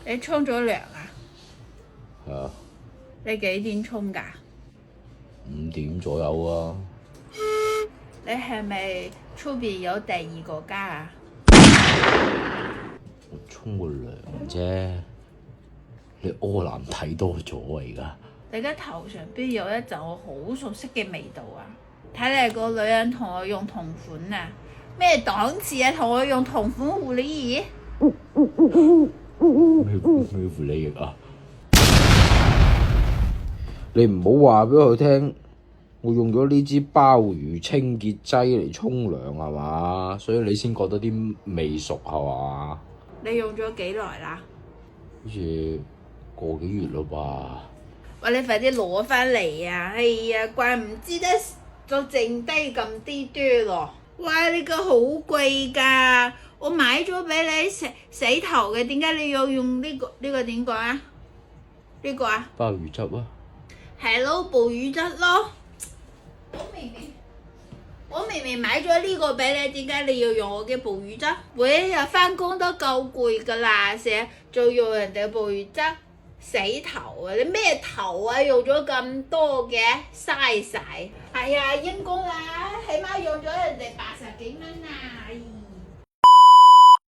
你沖咗涼啊？係啊，你幾點沖㗎？5點左右啊。你係咪出邊有第二個家啊？我沖個涼啫，你柯南睇多咗啊！而家你嘅頭上邊有一陣我好熟悉嘅味道啊！睇嚟個女人同我用同款啊！咩檔次啊？同我用同款護理儀？咩護理液啊？你唔好話俾佢聽，我用咗呢支鮑魚清潔劑嚟沖涼係嘛？所以你先覺得啲味熟係嘛？你用咗幾耐啦？好似個幾月咯吧？喂，你快啲攞翻嚟啊！哎呀，怪唔知得就剩低咁啲多咯。哇！呢個好貴㗎，我買咗俾你洗頭嘅，點解你要用呢個點講啊？呢個啊？鮑魚汁啊？係咯，捕魚汁咯。我明明買咗呢個俾你，點解你要用我嘅捕魚汁？每一日翻工都夠攰㗎啦，成日仲用人哋捕魚汁洗頭啊！你咩頭啊？用咗咁多嘅，嘥晒。係啊，陰公啦，起碼用咗人哋80幾蚊啊！